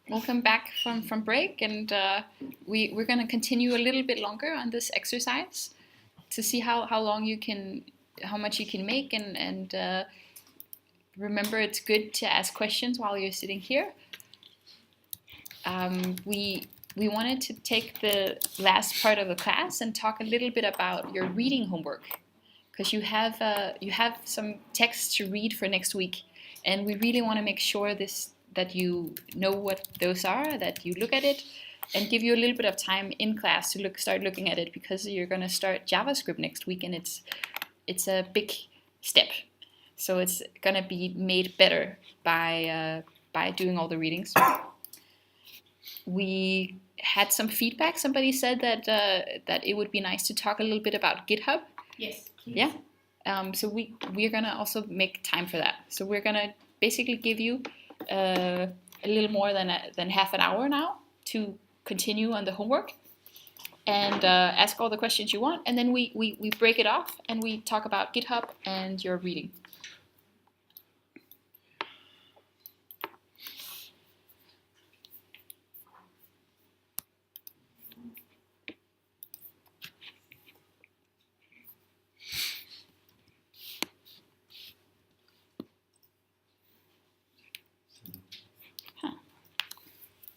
Welcome back from break, and we're going to continue a little bit longer on this exercise to see how much you can make, and remember, it's good to ask questions while you're sitting here. We wanted to take the last part of the class and talk a little bit about your reading homework, because you have some text to read for next week, and we really want to make sure that you know what those are, that you look at it, and give you a little bit of time in class to start looking at it, because you're going to start JavaScript next week, and it's a big step. So it's going to be made better by doing all the readings. We had some feedback. Somebody said that it would be nice to talk a little bit about GitHub. Yes, please. Yeah. So we're going to also make time for that. So we're going to basically give you a little more than half an hour now to continue on the homework and ask all the questions you want. And then we break it off and we talk about GitHub and your reading.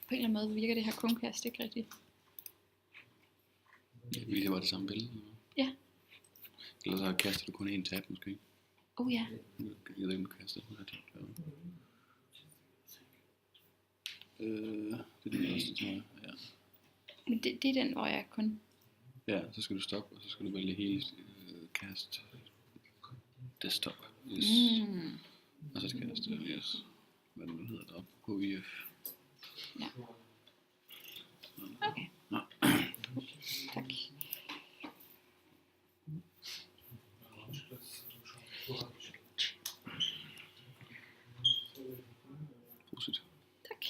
På en eller anden måde virker det her Chromecast ikke rigtigt. Fordi det var det samme billede? Ja. Eller så kaster du kun en tab måske? Oh ja. Jeg ved ikke, om du kaster den her tab. Det er den første, tror jeg. Ja. Men det er den, hvor jeg kun... Ja, så skal du stoppe, og så skal du vælge hele cast desktop. Yes. Og så skal jeg stille, yes. Hvad nu hedder det op? HIF. Ja. Okay. Tak. Prosit. Tak.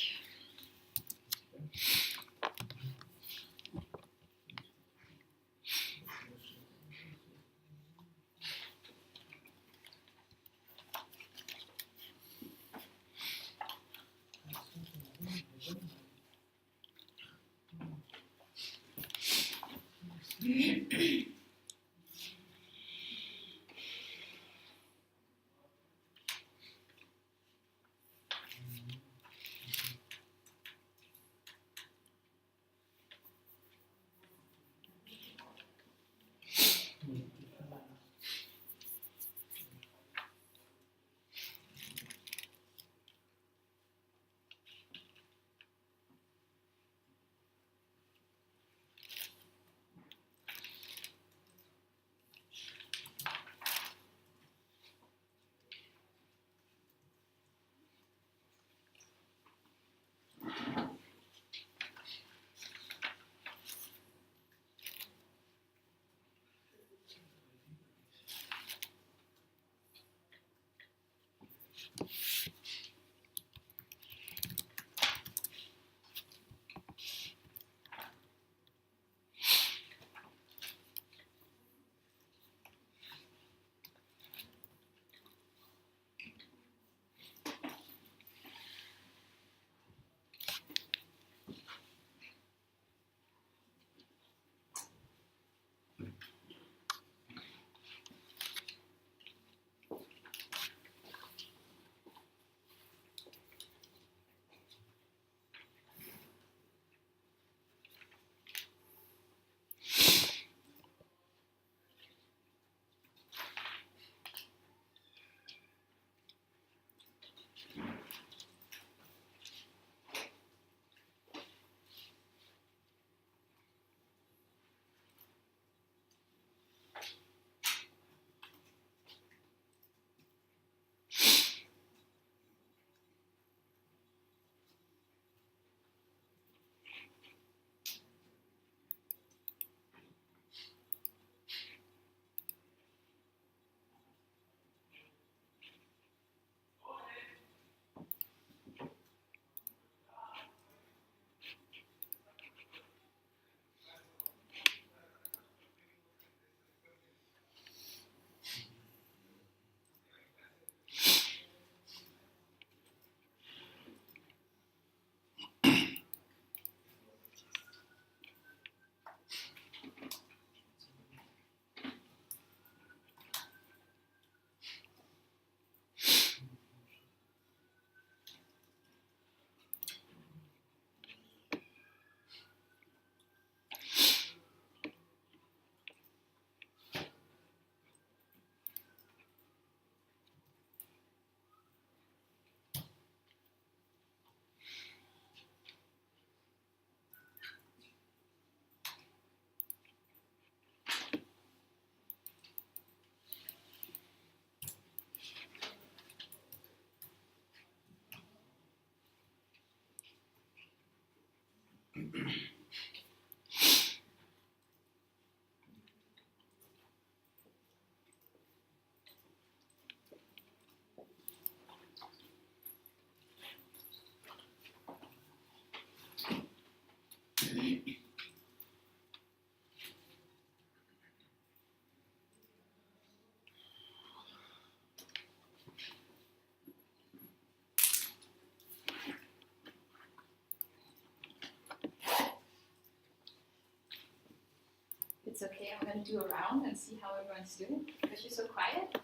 it's okay. I'm going to do a round and see how everyone's doing because you're so quiet.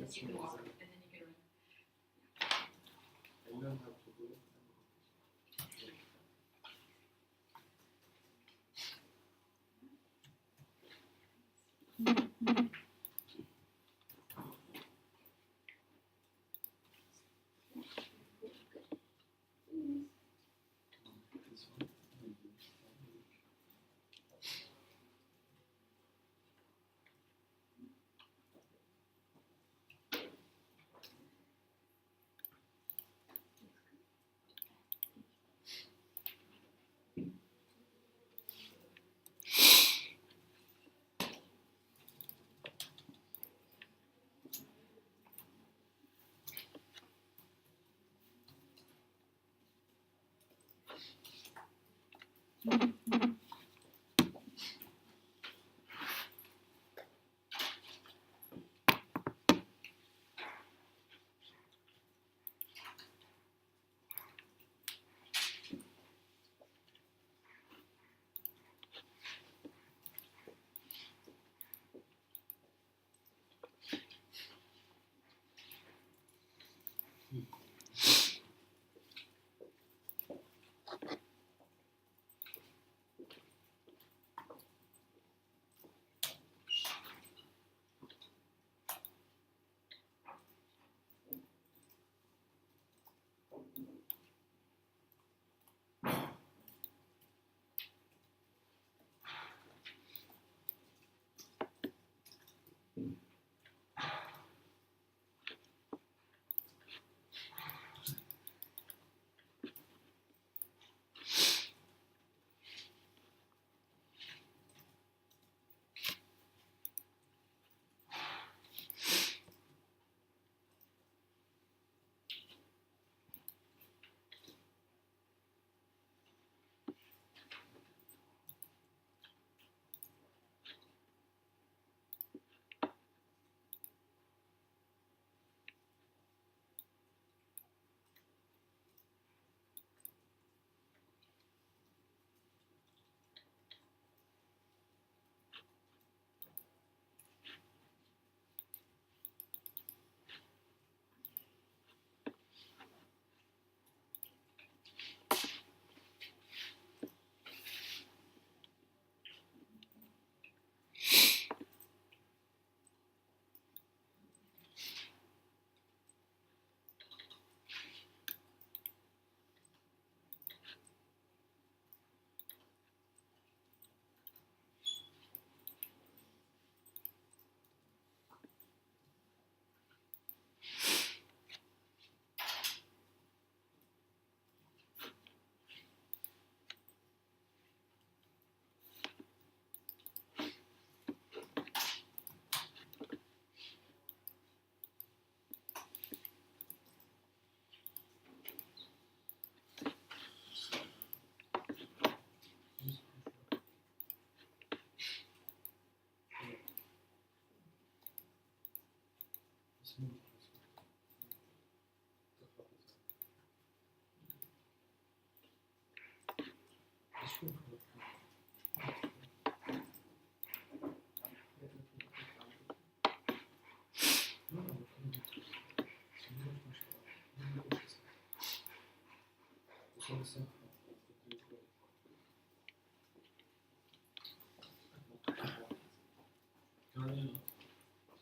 You can walk and then you can run.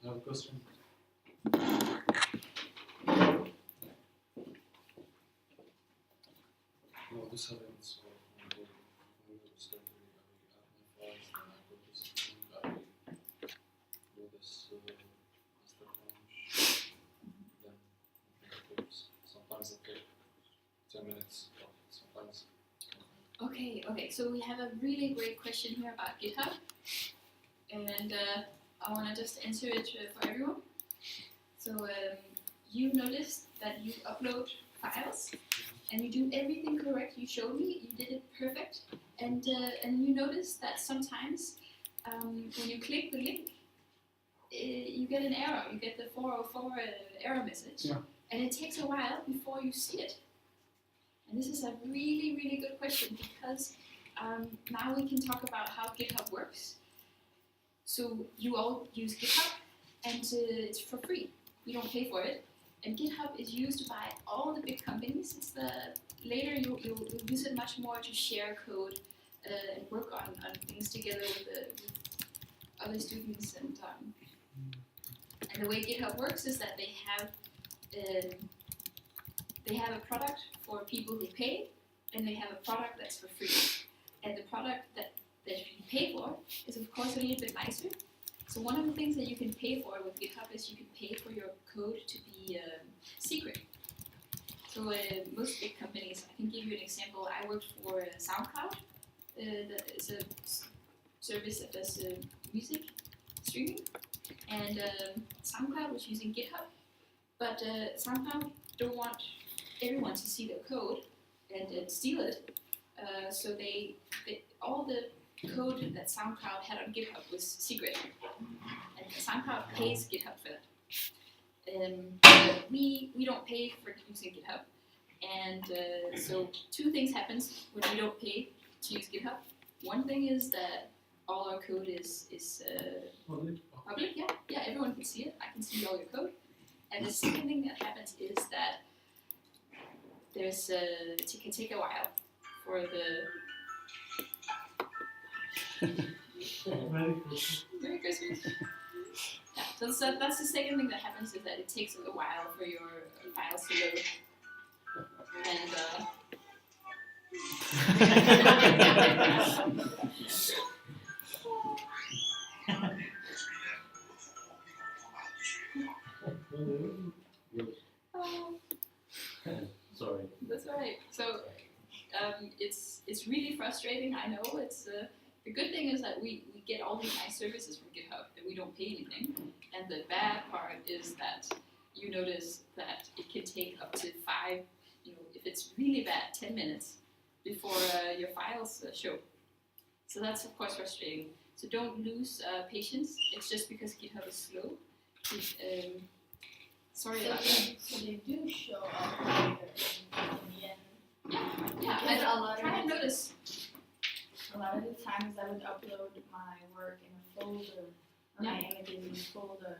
I have a question. No, this happens when we do surgery. I add my files, then I go to something, I do this master launch, then sometimes I take 10 minutes of sometimes. Okay, so we have a really great question here about GitHub, and I want to just answer it for everyone. So you noticed that you upload files, and you do everything correct. You showed me, you did it perfect, and you noticed that sometimes when you click the link, you get an error. You get the 404 error message, and it takes a while before you see it. And this is a really, really good question because now we can talk about how GitHub works. So you all use GitHub, and it's for free. You don't pay for it. And GitHub is used by all the big companies. It's later you'll use it much more to share code and work on things together with other students. And the way GitHub works is that they have a product for people who pay, and they have a product that's for free. And the product that you pay for is of course a little bit nicer. So one of the things that you can pay for with GitHub is you can pay for your code to be secret. So most big companies, I can give you an example. I worked for SoundCloud. That is a service that does music streaming. And SoundCloud was using GitHub, but SoundCloud don't want everyone to see their code and steal it. So they all the code that SoundCloud had on GitHub was secret, and SoundCloud pays GitHub for that. But we don't pay for using GitHub, and so two things happens when we don't pay to use GitHub. One thing is that all our code is public. Yeah, everyone can see it. I can see all your code. And the second thing that happens is that it can take a while for the Merry Christmas. Yeah, so that's the second thing that happens is that it takes a while for your files to load. And Sorry. That's right. So it's really frustrating. I know it's the good thing is that we get all these nice services from GitHub and we don't pay anything. And the bad part is that you notice that it can take up to 5, if it's really bad, 10 minutes before your files show. So that's of course frustrating. So don't lose patience. It's just because GitHub is slow. Sorry about that. So they do show up later in the end. Yeah. Because I a lot try of and notice. A lot of the times I would upload my work in a folder, or my images in a folder,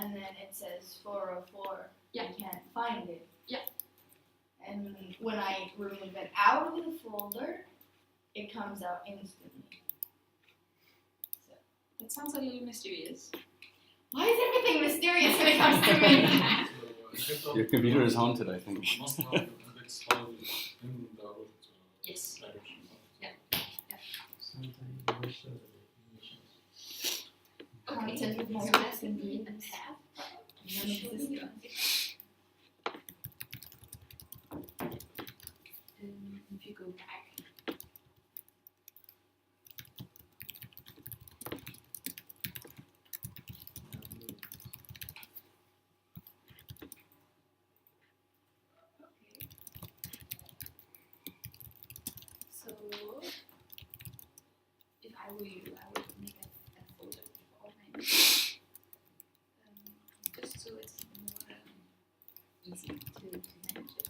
and then it says 404. Yeah. I can't find it. Yeah. And when I remove it out of the folder, it comes out instantly. So That sounds a little mysterious. why is everything mysterious when it comes to me? Your computer is haunted, I think. You must have an index file in the root Yes. direction. Sometimes you show the definitions. Okay, Content with more so text that's and gonna be a views. tab. Non-existent. If you go back. Okay. So if I were you, I would make a folder for all my images. Just so it's more easy to manage it.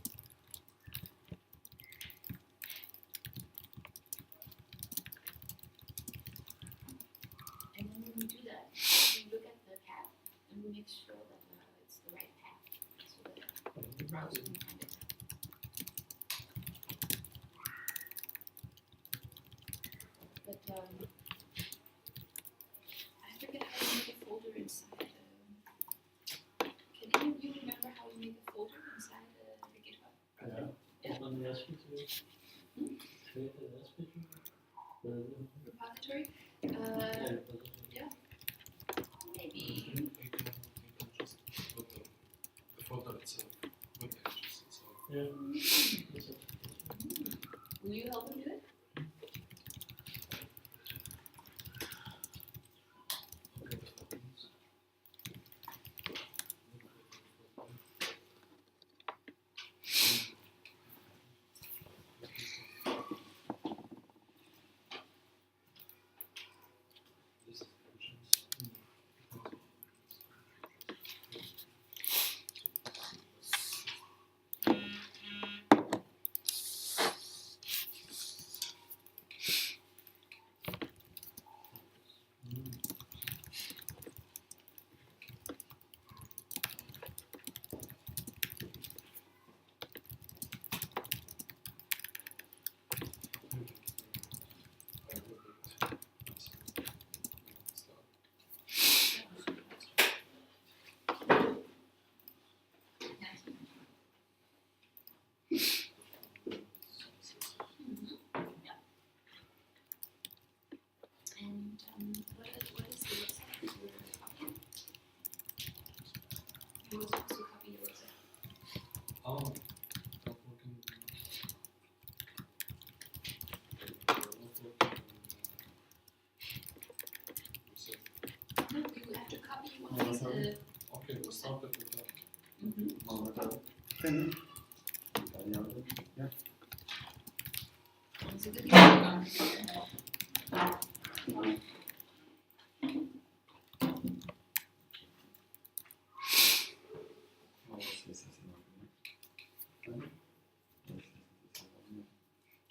And then when we do that, we look at the path and we make sure that it's the right path so that the browser can find it. But I forget how you make a folder inside. Can any of you remember how you make a folder inside the GitHub? Yeah. Let me ask you to Hmm? create an SPG. Repository? Yeah. Maybe. You can just put the folder itself with images itself. Yeah. what is the website that you're copying? You were supposed to copy your website. Oh, not working. No, you have to copy one of the. Okay, we started with that. Is it the beginning?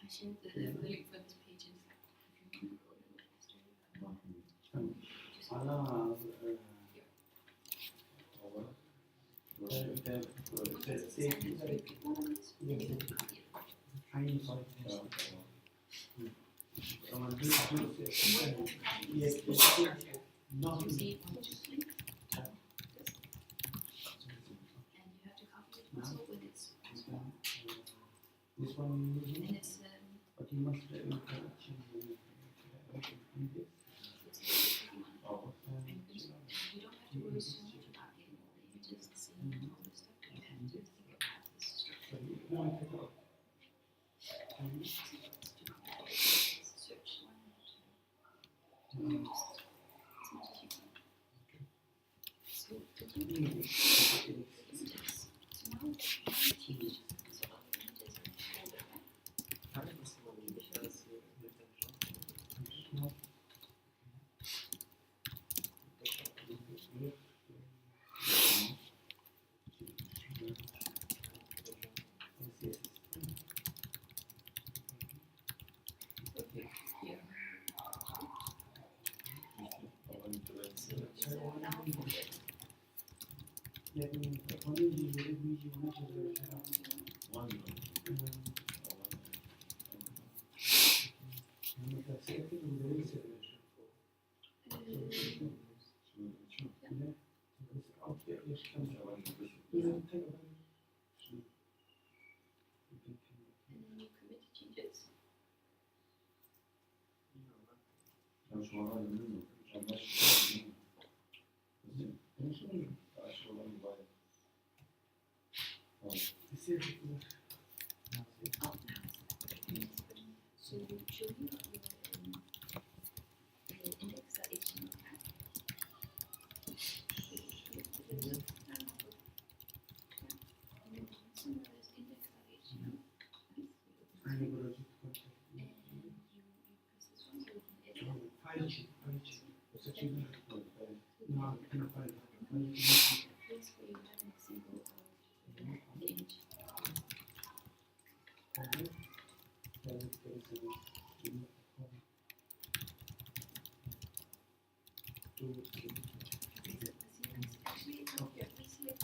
I shared the link for this page in Slack. If you want to go to it faster. Just once it's sent to 3 people on this, then you have to copy it. You see it on this link. And you have to copy it also when it's small. And it's you don't have to worry so much about getting all the images and seeing all this stuff, but you have to think about this structure. Search one. Just as much as you can. So the images. So now you teach. So all the images are in folder, right? Here. So now folder. And then you commit changes. Oh, now it's so you show me your index.html tag. And then summarize index.html. And you press this one so you can edit. Place where you have an example of the image. Actually, it's not here. Let's select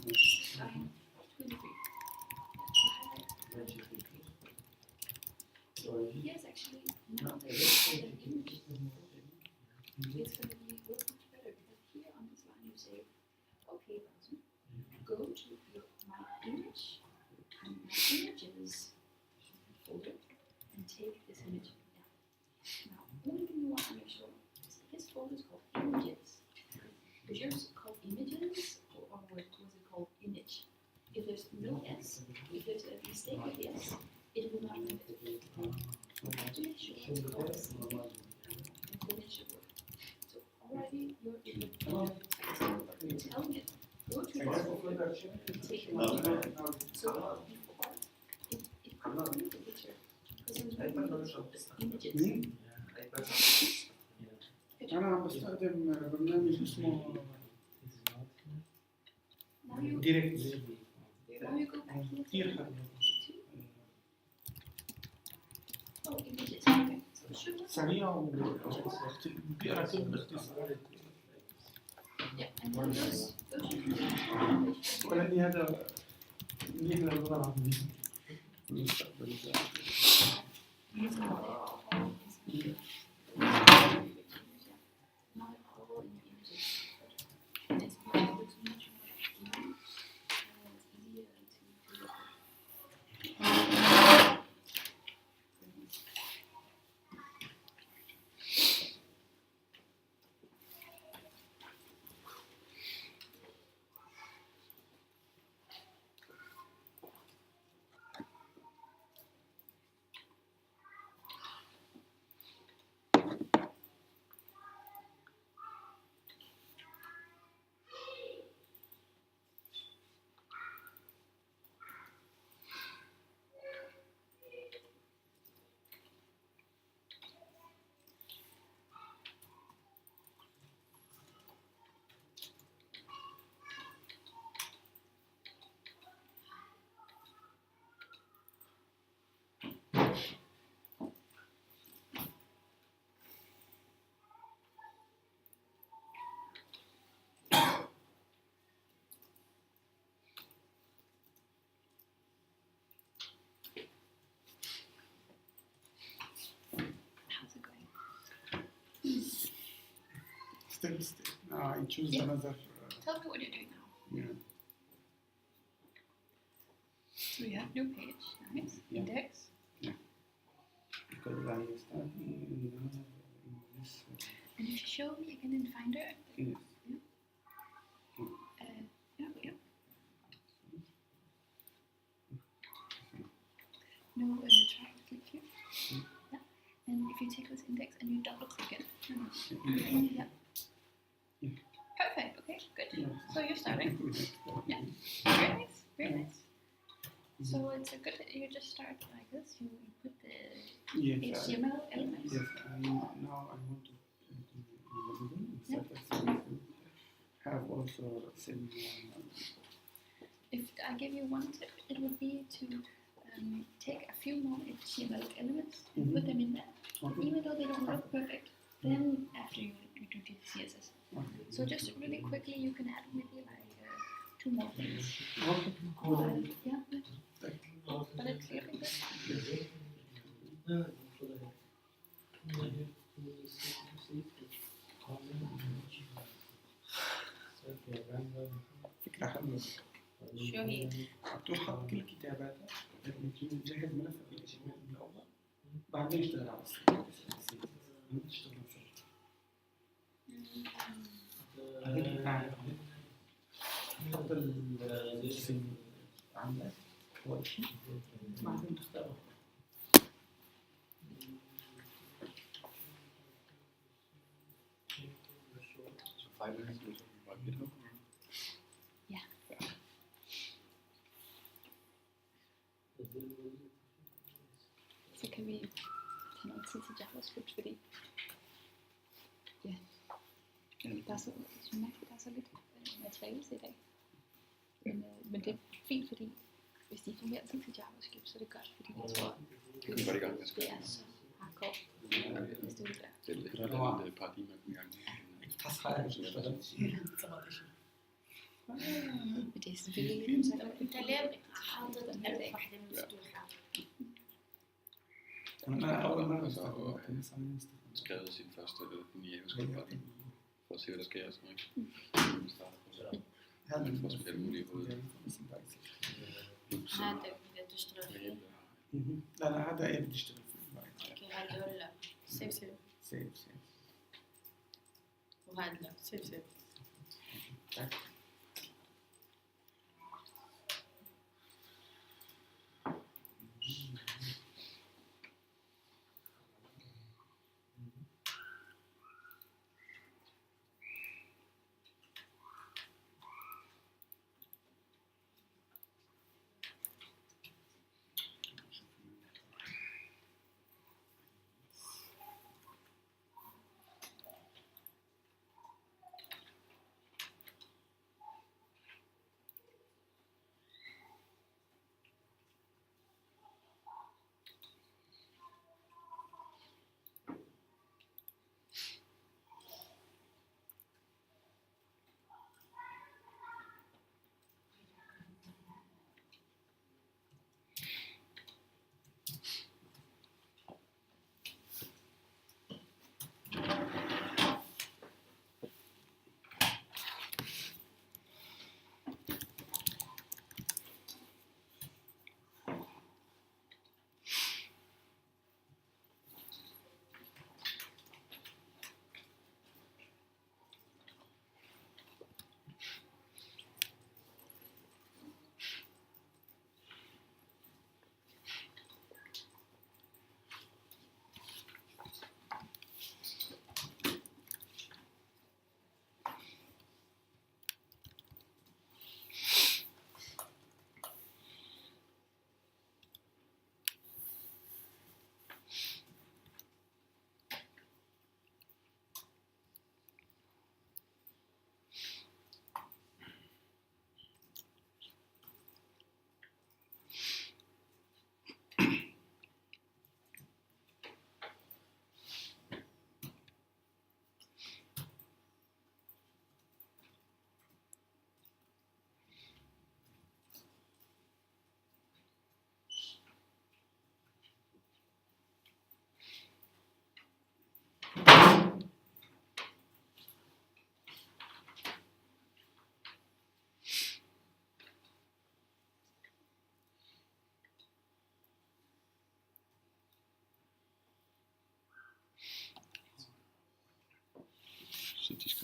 line 23. So here's actually now that it's an image, it's going to be work much better because here on this line you say, okay, browser, go to my image and my images folder and take this image down. Now, only thing you want to make sure is that this folder is called images. Is yours called images or was it called image? If there's no S, if there's a mistake with the S, it will not print it. You have to make sure it's called the same thing, and then it should work. So already you're in the folder. You're telling it, go to this folder and take it down. So before, it couldn't read the picture because there was no images. أنا بستخدم برنامج اسمه Now you ديريكت go back to the كتير folder. حلو Oh, images. Okay. So it should work. سريع وبيقرا كل باختصار Yeah, and then those should be ولكن هذا منيح للغة العربية المستقبل not all in your images. And it's much much more clean. It's easier to look at. step. Now I choose Yeah. another. Tell me what you're doing now. Yeah. So we have new page. Nice. Yeah. Index. Because I start in this. And if you show me again in Finder. Yes. Yeah. No, try to click here. Yeah. And if you take this index and you double click it. Yeah. Perfect. Okay. Good. Yeah. So you're starting. Yeah. Very nice. Very nice. So it's a good. You just start like this. You put the Yes. HTML elements. Yes. Now I want to have also some. If I give you one tip, it would be to take a few more HTML elements and put them in there, even though they don't look perfect. Then after you do the CSS. So just really quickly, you can add maybe like 2 more things. Yeah, but it's looking good. فكرة حلوة. شو هي؟ تحط كل كتاباتك تجهز ملف الHTML الأول بعدين اشتغل على السي تشتغل هذيك تعرف تحط الاسم عندك أول شيء بعدين تختاره. So 5 minutes or something about GitHub. Så kan vi tage noget tid til JavaScript, fordi der er så, jeg mærker, der er så lidt materiale til i dag. Men det er fint, fordi hvis de får mere tid til JavaScript, så er det godt, fordi jeg tror, Det kan vi godt i gang med. det er så hardcore, hvis det vil være. Det er lidt andet paradigme at komme i gang med. Men det er selvfølgelig lidt usikkert. انت ليه حاطط ألف واحدة مفتوحة؟ أنا أول مرة Altså, og أستخدم skrevet sin første JavaScript for at se, hvad der sker. Så ikke? Starter på det. هذا For at spille alt muligt i hovedet. هذا بدها تشتغل فيه. لا لا هذا إيه بدي أشتغل فيه. اوكي هذا ولا سيف سيف. وهذا لا سيف.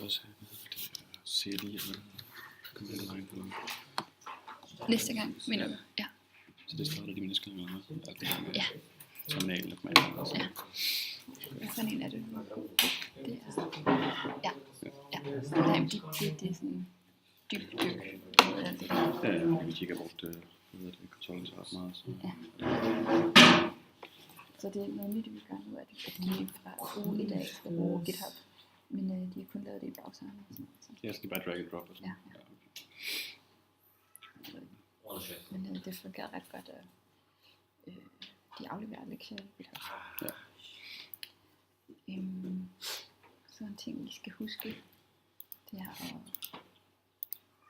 skal også have CLI eller line på dem. Næste gang, mener du? Ja. Så det starter de mennesker med alt det der med Ja. terminalen og Ja. Hvad for en er det? Det er... Ja. Ja. Nej, det er sådan dybt dyk. Ja, vi kigger bort konsollen så ret meget. Så. Ja. Så det er noget nyt, vi gør nu, at de fra uge 1 af skal bruge GitHub. Men de har kun lavet det i browseren. Ja, så de bare drag and drop og sådan. Ja. Men det fungerer ret godt, at de afleverer lektier i GitHub. Ja. Så en ting, vi skal huske, det er at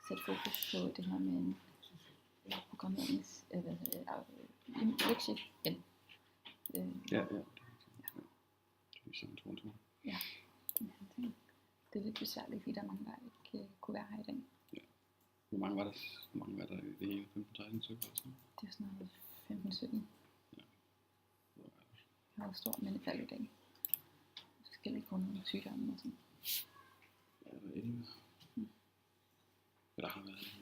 sætte fokus på det her med en programmerings lektie. Ja. Det er sådan 22. Ja, det er lidt besværligt, fordi der er mange, der ikke kunne være her i dag. Hvor mange var der i det hele? 15-16 stykker? Det er sådan noget 15-17. Jeg har stort mandefald i dag. Forskellige grunde med sygdomme og sådan. Ja, der er 11. Hvad der har været 11.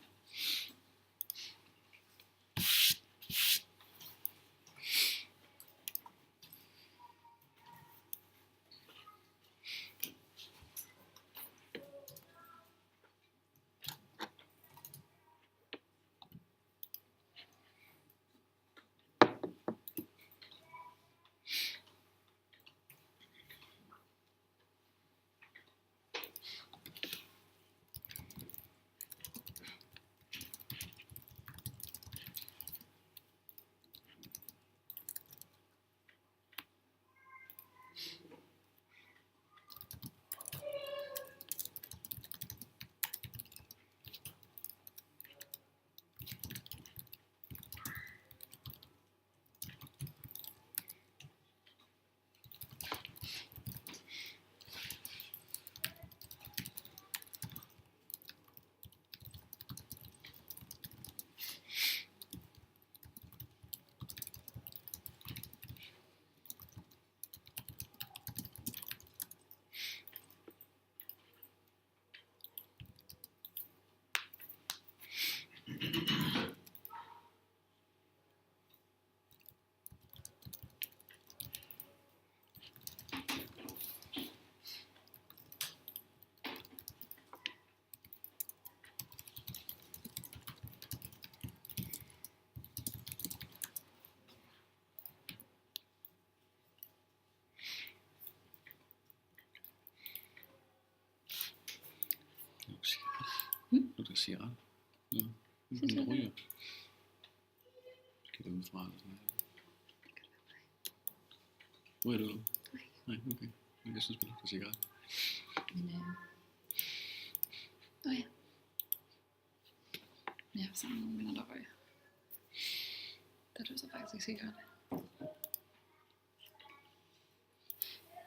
Nu der siger ret. Ja. Synes du det? Ryger. Skal det udefra eller sådan noget? Ryger du? Nej, okay. Jeg synes bare, det siger ret. Men ja. Jeg har sammen med nogle venner, der røg. Der er det så faktisk ikke sikkert. Det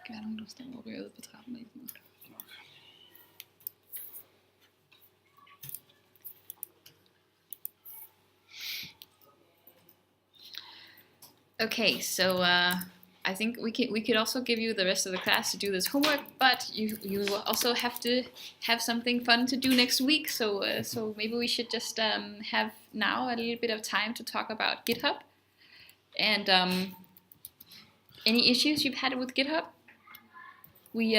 kan være nogen, der står og ryger ud på trappen eller sådan noget. Okay, so I think we could also give you the rest of the class to do this homework, but you also have to have something fun to do next week. So so maybe we should just have now a little bit of time to talk about GitHub and any issues you've had with GitHub. We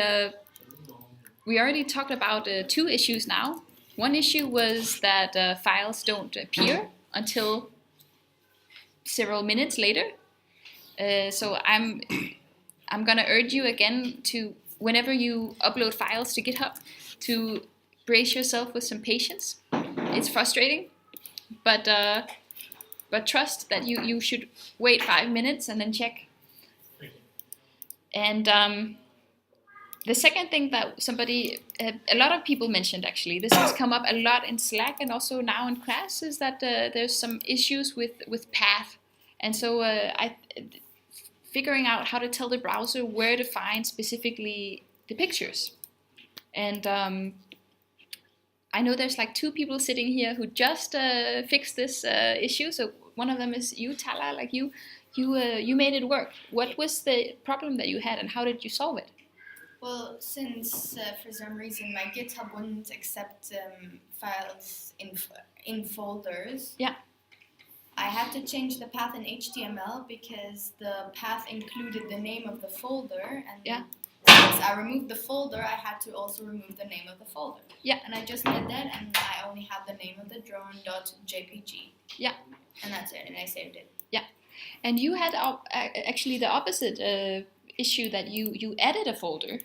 already talked about 2 issues now. One issue was that files don't appear until several minutes later. So I'm gonna urge you again to, whenever you upload files to GitHub, to brace yourself with some patience. It's frustrating, but trust that you should wait 5 minutes and then check. And the second thing that a lot of people mentioned, actually, this has come up a lot in Slack and also now in class, is that there's some issues with path. And so figuring out how to tell the browser where to find specifically the pictures. And I know there's like 2 people sitting here who just fixed this issue. So one of them is you, Tala, like you made it work. What was the problem that you had and how did you solve it? Well, since for some reason my GitHub wouldn't accept files in folders. Yeah. I had to change the path in HTML because the path included the name of the folder, and Yeah. since I removed the folder, I had to also remove the name of the folder. Yeah. And I just did that, and I only have the name of the drone.jpg. Yeah. And that's it, and I saved it. And you had actually the opposite issue, that you added a folder,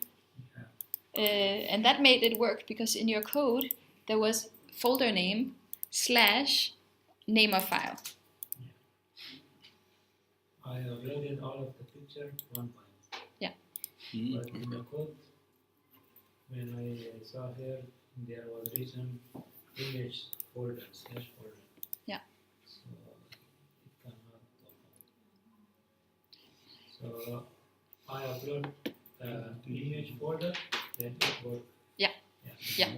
and that made it work because in your code there was folder name / name of file. I uploaded all of the picture one time. Yeah. But in the code, when I saw here, there was written image folder / folder. Yeah. So it cannot open. So I upload the image folder, then it works. Yeah.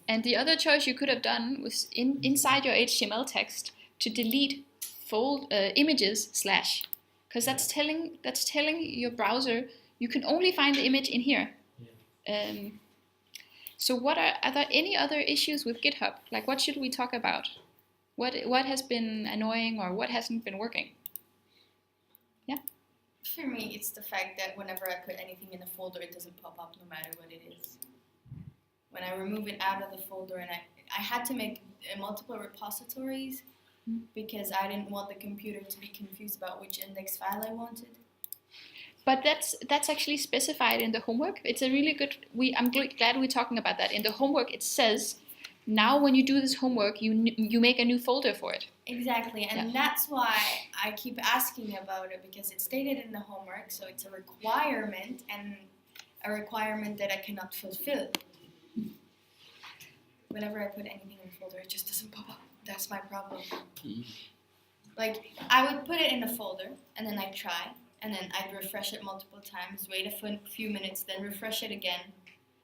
And the other choice you could have done was inside your HTML text to delete images / because that's telling your browser you can only find the image in here. Yeah. So are there any other issues with GitHub? Like, what should we talk about? What has been annoying, or what hasn't been working? For me, it's the fact that whenever I put anything in a folder, it doesn't pop up no matter what it is. When I remove it out of the folder, and I had to make multiple repositories because I didn't want the computer to be confused about which index file I wanted. But that's actually specified in the homework. It's a really good. I'm glad we're talking about that. In the homework, it says, now when you do this homework, you make a new folder for it. Exactly, and that's why I keep asking about it, because it's stated in the homework, so it's a requirement, and a requirement that I cannot fulfill. Whenever I put anything in a folder, it just doesn't pop up. That's my problem. Like, I would put it in a folder, and then I'd try, and then I'd refresh it multiple times, wait a few minutes, then refresh it again,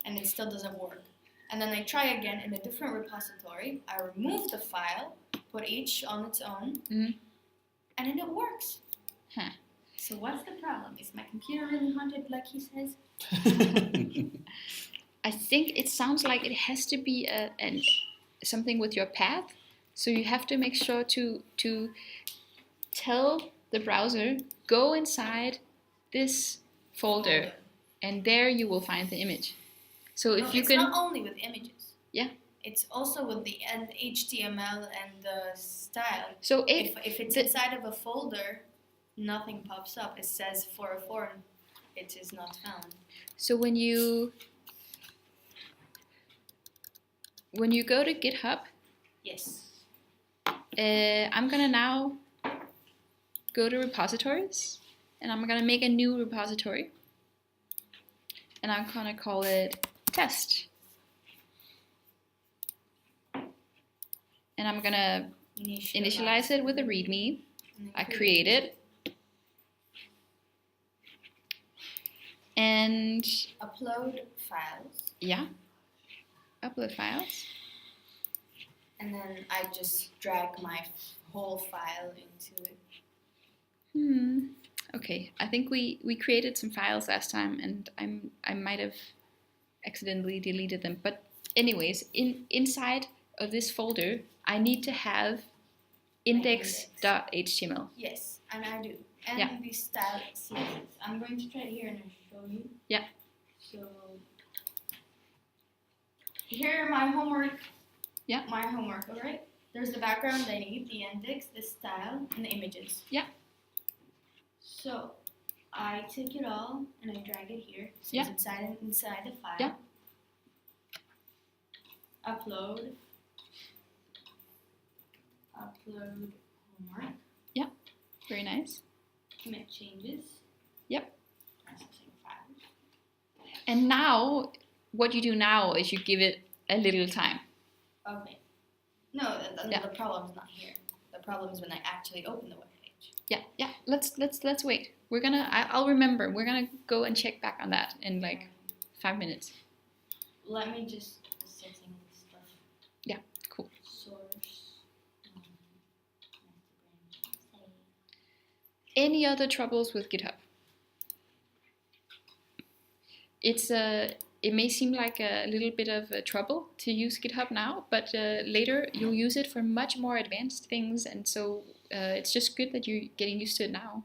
and it still doesn't work. And then I try again in a different repository. I remove the file, put each on its own, and then it works. Huh. So what's the problem? Is my computer really haunted, like he says? I think it sounds like it has to be something with your path. So you have to make sure to tell the browser, go inside this folder, and there you will find the image. So if you it's can, not only with images. Yeah. It's also with the HTML and the style. so If it's inside of a folder, nothing pops up. It says 404 and it is not found. So when you go to GitHub, Yes. I'm gonna now go to repositories, and I'm gonna make a new repository, and I'm gonna call it test, and I'm gonna initialize it with a README. I create it, and Upload files, upload files. and then I just drag my whole file into it. Okay, I think we created some files last time, and I might have accidentally deleted them. But anyways, inside of this folder, I need to have index.html. Yes, and I do. And the style CSS. I'm going to try it here and show you. Yeah. So here my homework. Yeah. My homework, alright? There's the background I need, the index, the style, and the images. Yeah. So I take it all and I drag it here. So Yeah. it's inside the file. Yeah. Upload homework. Very nice. Commit changes. Yep. Processing files. And now, what you do now is you give it a little time. Okay. No, the problem's not here. The problem is when I actually open the web page. Yeah. Let's wait. I'll remember. We're gonna go and check back on that in like 5 minutes. Let me just setting stuff. Yeah, cool. Source. Any other troubles with GitHub? it may seem like a little bit of trouble to use GitHub now, but later you'll use it for much more advanced things, and so it's just good that you're getting used to it now,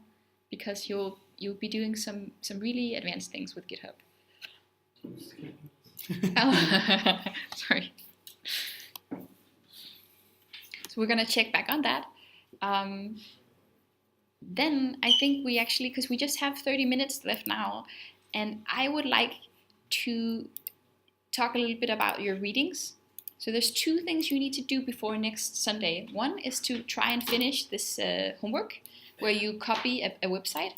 because you'll be doing some really advanced things with GitHub. Oh, sorry. So we're gonna check back on that. Then I think we actually, because we just have 30 minutes left now, and I would like to talk a little bit about your readings. So there's 2 things you need to do before next Sunday. One is to try and finish this homework, where you copy a website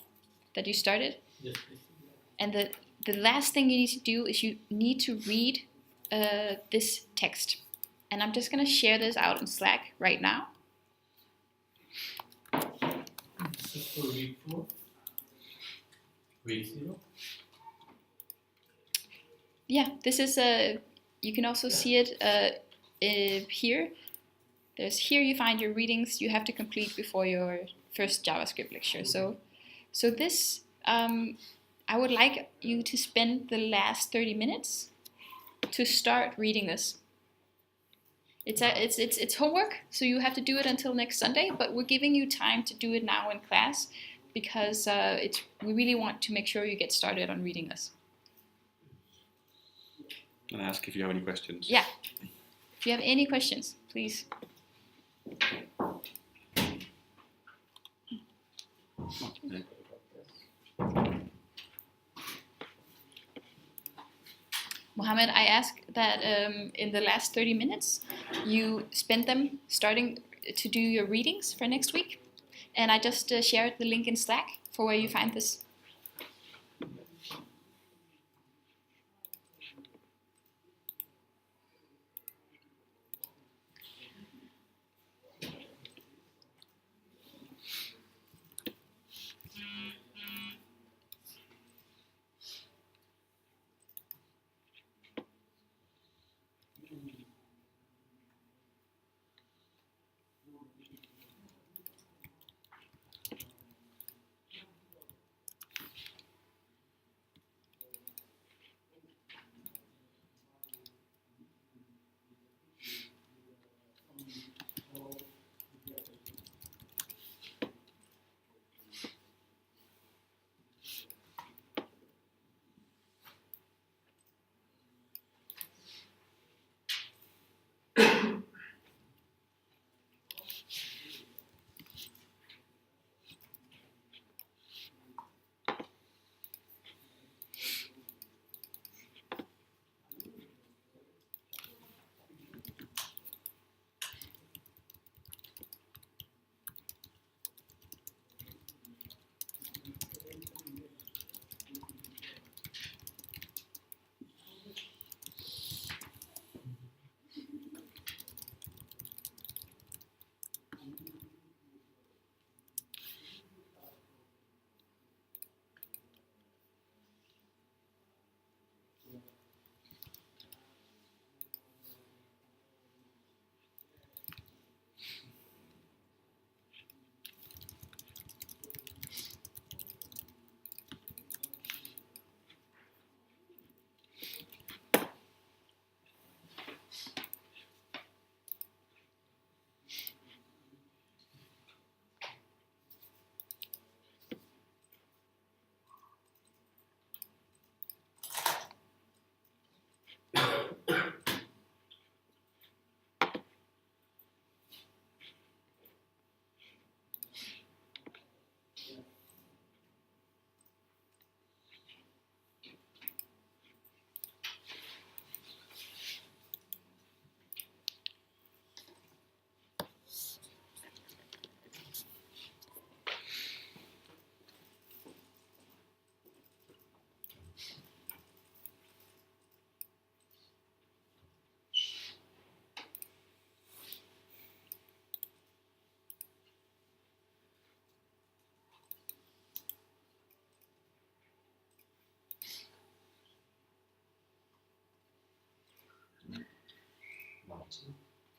that you started. Yes, And the last thing you need to do is you need to read this text. And I'm just going to share this out in Slack right now. This is for week 4. Week 0. Yeah, this is you can also see it here. Here you find your readings you have to complete before your first JavaScript lecture. So this, I would like you to spend the last 30 minutes to start reading this. It's homework, so you have to do it until next Sunday, but we're giving you time to do it now in class, because we really want to make sure you get started on reading this. And ask if you have any questions. Yeah. If you have any questions, please. Okay. Mohammed, I ask that in the last 30 minutes, you spend them starting to do your readings for next week. And I just shared the link in Slack for where you find this.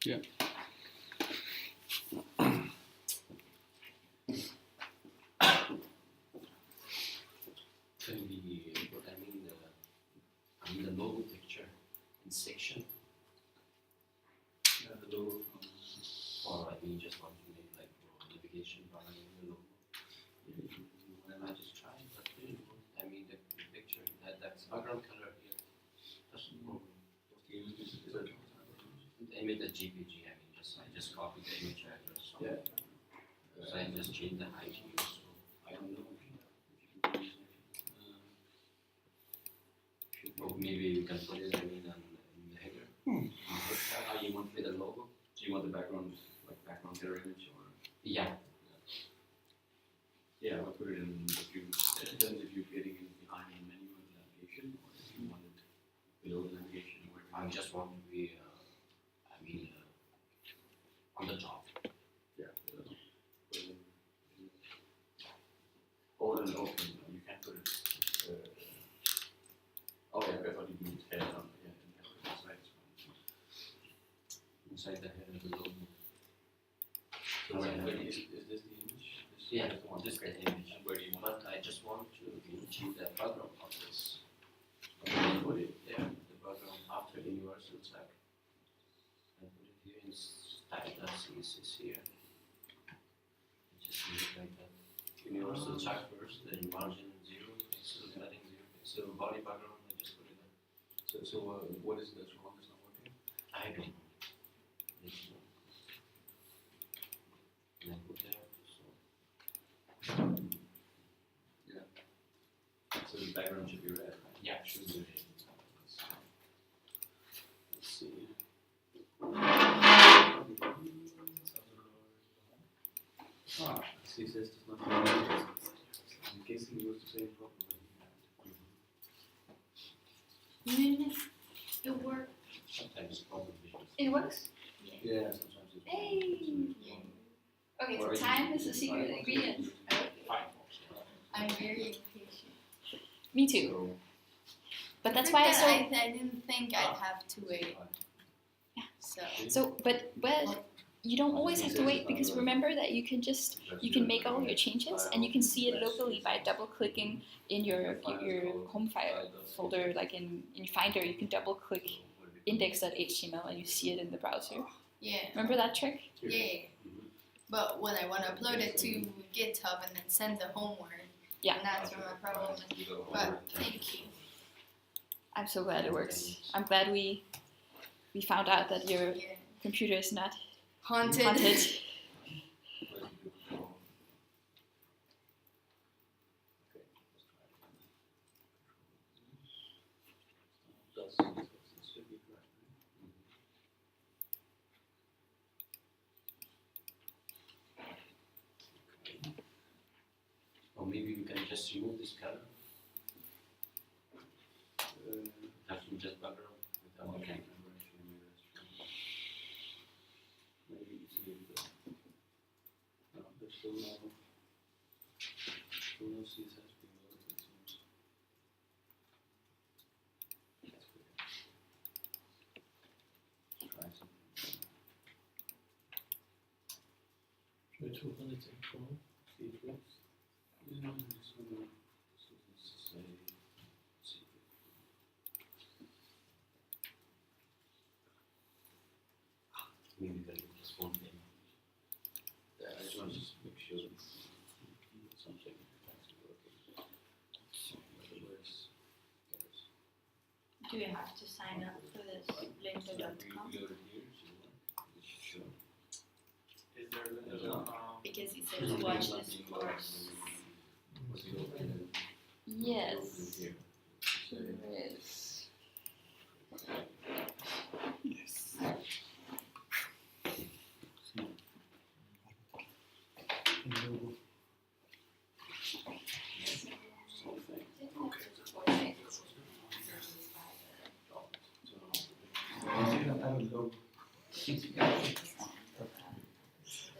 Yeah. Can we put, I mean, in the logo picture in section, Yeah, the logo from. or I mean just want to make like navigation bar in the logo. And I just tried, but didn't work. I mean the picture that's background color here. That's the problem. I made the JPG. I mean I just copied the image address. Yeah. So I just changed the height here. So I don't know. Or maybe you can put it, I mean, in the header. How you want with the logo? Do you want the background, like background header image or? Yeah. Yeah, I'll put it in if you, it depends if you're getting it behind the menu of the navigation or if you want it below the navigation or. I just want to be, on the top. Yeah. Or then open, you can put it, oh yeah, I thought you meant head on, yeah, and put it inside as well. Inside the header of the logo. So is this the image? Yeah, Is the one? this is Okay. the image. And where do you want But I just want to change the background of this. to put it? Yeah, the background after the universal tag. And put it here in style CSS here. Just leave it like that. Universal tag first, then margin 0, pixel, padding 0, pixel, body background, I just put it there. So what is that's wrong, it's not working? I don't know. Let's know. And I put there, so. So the background should be red, right? Yeah, should be ready. Let's see. CSS does not have it. I'm guessing it was the same problem that you It worked. Sometimes probably. It works. had. Yeah, sometimes it's. Hey. Okay, so time is the secret ingredient. Firefox. I'm very impatient. Me too. So, But that's why I so. I didn't think I'd have to wait. So But you don't always have to wait because remember that you can make all your changes and you can see it locally by double clicking in your home file folder, like in Finder. You can double click index.html and you see it in the browser. yeah. Remember that trick? Yeah. But when I want to upload it to GitHub and then send the homework, Yeah. and that's where my problem is. But thank you. I'm so glad it works. I'm glad we found out that your Yeah. computer is not Haunted. haunted. or maybe we can just remove this color. Have to just background without the camera. Maybe it's a little bit. No, there's still no CSS being loaded, it seems. That's weird. Try something. Try to open it in Chrome. See if it works. Yeah, I'm just gonna, so let's say, see if it. Maybe we can do this one thing. Yeah, I just want to make sure that something actually working. Otherwise, Do you have to sign up for this linker.com? Sure. Is there Because it says watch this course. Yes. There is. Yes.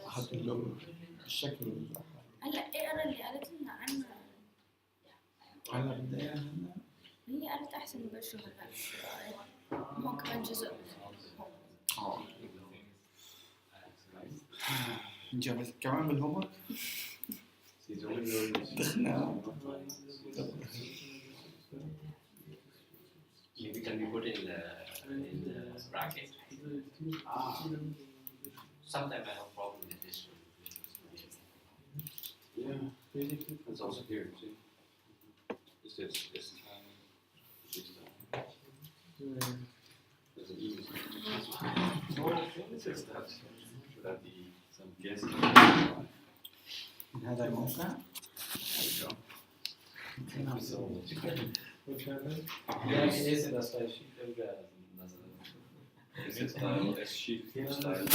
حط اللون الشكل هلا اقرا اللي قالت لنا عنها. هلا بدي اياها هلا هي قالت احسن نبلشوا هلا. هون كمان جزء. جابت كمان بالهومر دخلنا Maybe can be put in the bracket. Sometimes I have problem with this one. Yeah, basically. It's also here, see? Is this this there's an E. It says that. Should that be some guess? هذا الموقع Which one? Ja, jest das bei Sheet Es ist da das Sheet Style.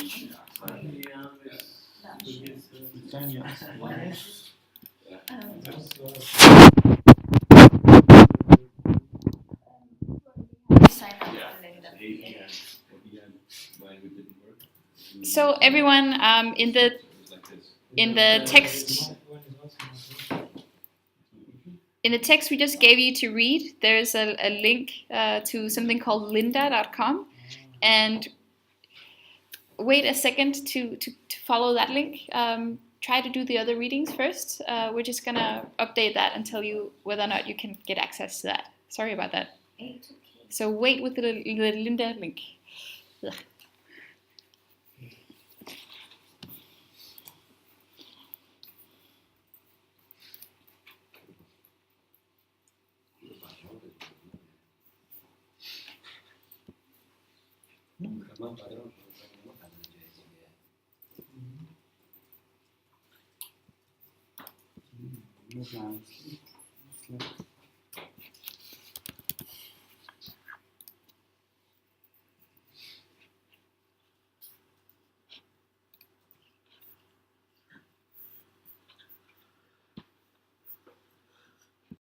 Yeah, ثانية Sign up Yeah. and then Why it didn't work? So everyone, in the It was like this. text One is also not in the text we just gave you to read, there's a link to something called lynda.com, and wait a second to follow that link. Try to do the other readings first. We're just gonna update that and tell you whether or not you can get access to that. Sorry about that. it's okay. So wait with the Lynda link. Ugh. مو